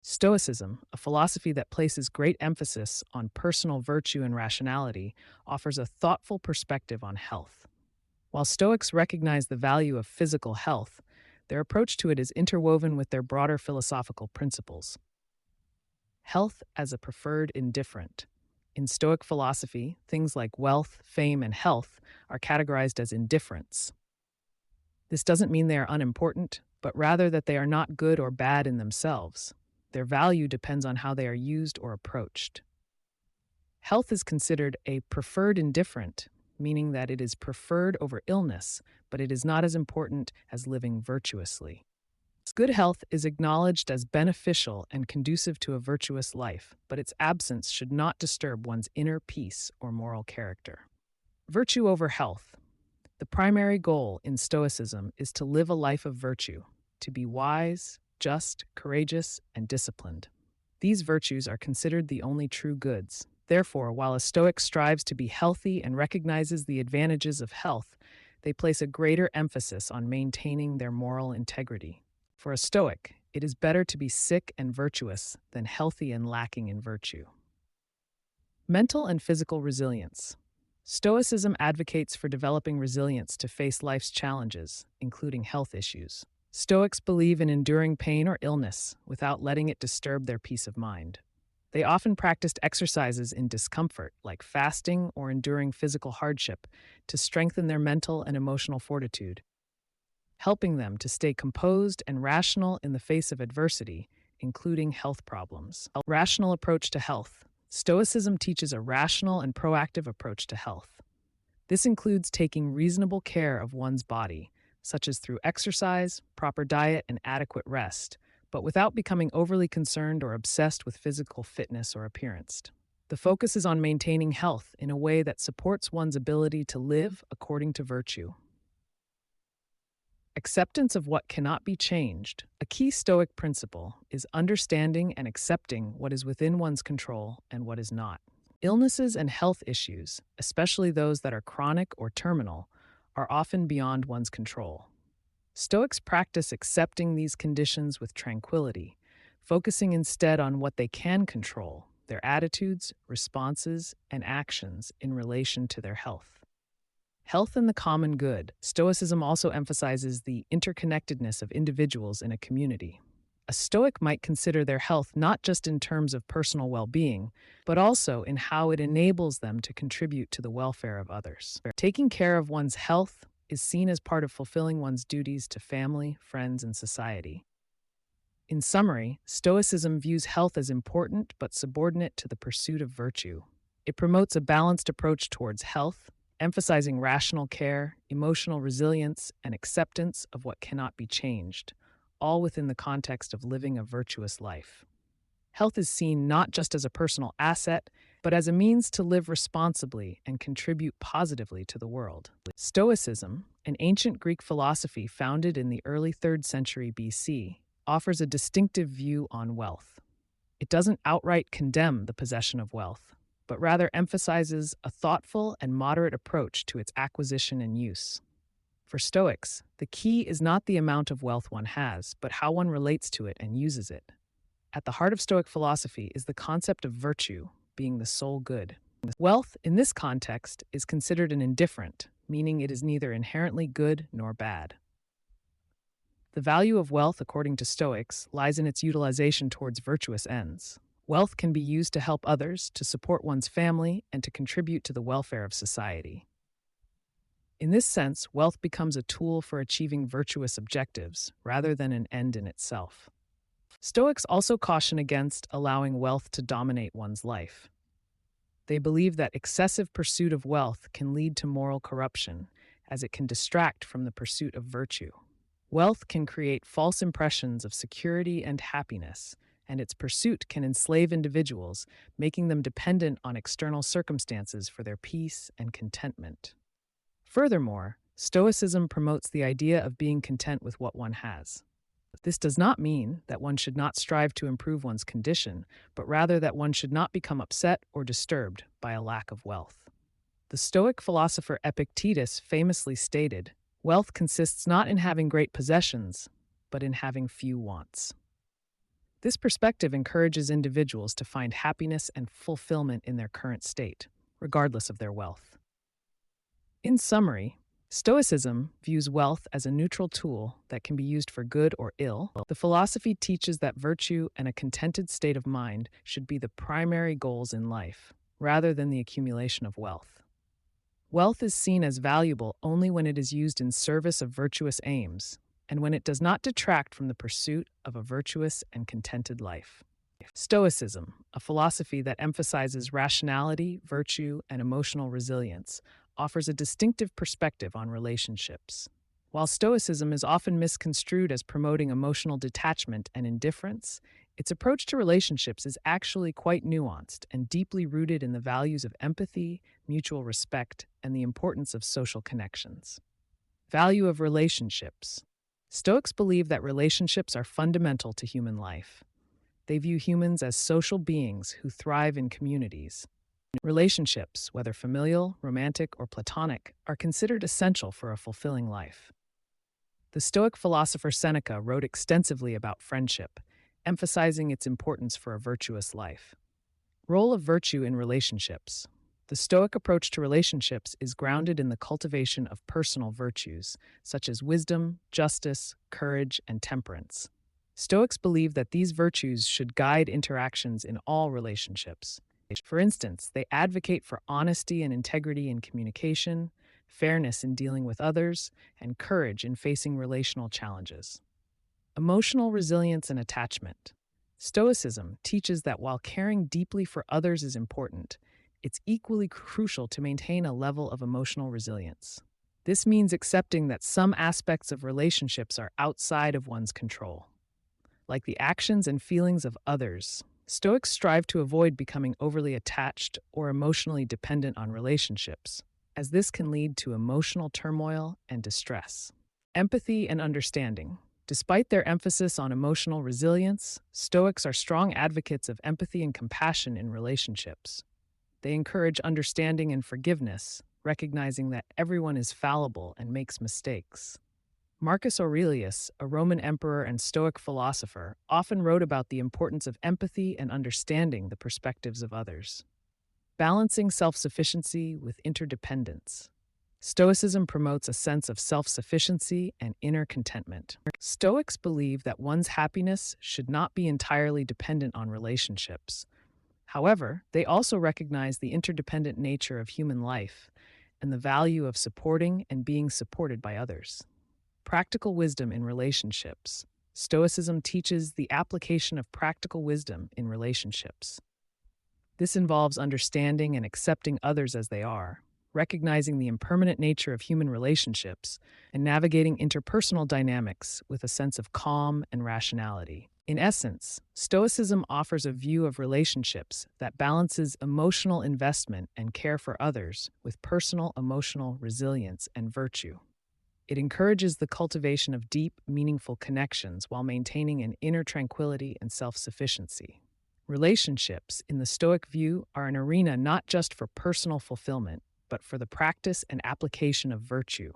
Stoicism, a philosophy that places great emphasis on personal virtue and rationality, offers a thoughtful perspective on health. While Stoics recognize the value of physical health, their approach to it is interwoven with their broader philosophical principles. Health as a preferred indifferent. In Stoic philosophy, things like wealth, fame, and health are categorized as indifferents. This doesn't mean they are unimportant, but rather that they are not good or bad in themselves. Their value depends on how they are used or approached. Health is considered a preferred indifferent, meaning that it is preferred over illness, but it is not as important as living virtuously. Good health is acknowledged as beneficial and conducive to a virtuous life, but its absence should not disturb one's inner peace or moral character. Virtue over health. The primary goal in Stoicism is to live a life of virtue, to be wise, just, courageous, and disciplined. These virtues are considered the only true goods. Therefore, while a Stoic strives to be healthy and recognizes the advantages of health, they place a greater emphasis on maintaining their moral integrity. For a Stoic, it is better to be sick and virtuous than healthy and lacking in virtue. Mental and physical resilience. Stoicism advocates for developing resilience to face life's challenges, including health issues. Stoics believe in enduring pain or illness without letting it disturb their peace of mind. They often practiced exercises in discomfort, like fasting or enduring physical hardship, to strengthen their mental and emotional fortitude, helping them to stay composed and rational in the face of adversity, including health problems. A rational approach to health. Stoicism teaches a rational and proactive approach to health. This includes taking reasonable care of one's body, such as through exercise, proper diet, and adequate rest, but without becoming overly concerned or obsessed with physical fitness or appearance. The focus is on maintaining health in a way that supports one's ability to live according to virtue. Acceptance of what cannot be changed. A key Stoic principle is understanding and accepting what is within one's control and what is not. Illnesses and health issues, especially those that are chronic or terminal, are often beyond one's control. Stoics practice accepting these conditions with tranquility, focusing instead on what they can control, their attitudes, responses, and actions in relation to their health. Health and the common good. Stoicism also emphasizes the interconnectedness of individuals in a community. A Stoic might consider their health not just in terms of personal well-being, but also in how it enables them to contribute to the welfare of others. Taking care of one's health is seen as part of fulfilling one's duties to family, friends, and society. In summary, Stoicism views health as important but subordinate to the pursuit of virtue. It promotes a balanced approach towards health, emphasizing rational care, emotional resilience, and acceptance of what cannot be changed, all within the context of living a virtuous life. Health is seen not just as a personal asset, but as a means to live responsibly and contribute positively to the world. Stoicism, an ancient Greek philosophy founded in the early 3rd century BC, offers a distinctive view on wealth. It doesn't outright condemn the possession of wealth, but rather emphasizes a thoughtful and moderate approach to its acquisition and use. For Stoics, the key is not the amount of wealth one has, but how one relates to it and uses it. At the heart of Stoic philosophy is the concept of virtue being the sole good. Wealth, in this context, is considered an indifferent, meaning it is neither inherently good nor bad. The value of wealth, according to Stoics, lies in its utilization towards virtuous ends. Wealth can be used to help others, to support one's family, and to contribute to the welfare of society. In this sense, wealth becomes a tool for achieving virtuous objectives, rather than an end in itself. Stoics also caution against allowing wealth to dominate one's life. They believe that excessive pursuit of wealth can lead to moral corruption, as it can distract from the pursuit of virtue. Wealth can create false impressions of security and happiness, and its pursuit can enslave individuals, making them dependent on external circumstances for their peace and contentment. Furthermore, Stoicism promotes the idea of being content with what one has. This does not mean that one should not strive to improve one's condition, but rather that one should not become upset or disturbed by a lack of wealth. The Stoic philosopher Epictetus famously stated, "Wealth consists not in having great possessions, but in having few wants." This perspective encourages individuals to find happiness and fulfillment in their current state, regardless of their wealth. In summary, Stoicism views wealth as a neutral tool that can be used for good or ill. The philosophy teaches that virtue and a contented state of mind should be the primary goals in life, rather than the accumulation of wealth. Wealth is seen as valuable only when it is used in service of virtuous aims, and when it does not detract from the pursuit of a virtuous and contented life. Stoicism, a philosophy that emphasizes rationality, virtue, and emotional resilience, offers a distinctive perspective on relationships. While Stoicism is often misconstrued as promoting emotional detachment and indifference, its approach to relationships is actually quite nuanced and deeply rooted in the values of empathy, mutual respect, and the importance of social connections. Value of relationships. Stoics believe that relationships are fundamental to human life. They view humans as social beings who thrive in communities. Relationships, whether familial, romantic, or platonic, are considered essential for a fulfilling life. The Stoic philosopher Seneca wrote extensively about friendship, emphasizing its importance for a virtuous life. Role of virtue in relationships. The Stoic approach to relationships is grounded in the cultivation of personal virtues, such as wisdom, justice, courage, and temperance. Stoics believe that these virtues should guide interactions in all relationships. For instance, they advocate for honesty and integrity in communication, fairness in dealing with others, and courage in facing relational challenges. Emotional resilience and attachment. Stoicism teaches that while caring deeply for others is important, it's equally crucial to maintain a level of emotional resilience. This means accepting that some aspects of relationships are outside of one's control, like the actions and feelings of others. Stoics strive to avoid becoming overly attached or emotionally dependent on relationships, as this can lead to emotional turmoil and distress. Empathy and understanding. Despite their emphasis on emotional resilience, Stoics are strong advocates of empathy and compassion in relationships. They encourage understanding and forgiveness, recognizing that everyone is fallible and makes mistakes. Marcus Aurelius, a Roman emperor and Stoic philosopher, often wrote about the importance of empathy and understanding the perspectives of others. Balancing self-sufficiency with interdependence. Stoicism promotes a sense of self-sufficiency and inner contentment. Stoics believe that one's happiness should not be entirely dependent on relationships. However, they also recognize the interdependent nature of human life and the value of supporting and being supported by others. Practical wisdom in relationships. Stoicism teaches the application of practical wisdom in relationships. This involves understanding and accepting others as they are, recognizing the impermanent nature of human relationships, and navigating interpersonal dynamics with a sense of calm and rationality. In essence, Stoicism offers a view of relationships that balances emotional investment and care for others with personal emotional resilience and virtue. It encourages the cultivation of deep, meaningful connections while maintaining an inner tranquility and self-sufficiency. Relationships, in the Stoic view, are an arena not just for personal fulfillment, but for the practice and application of virtue.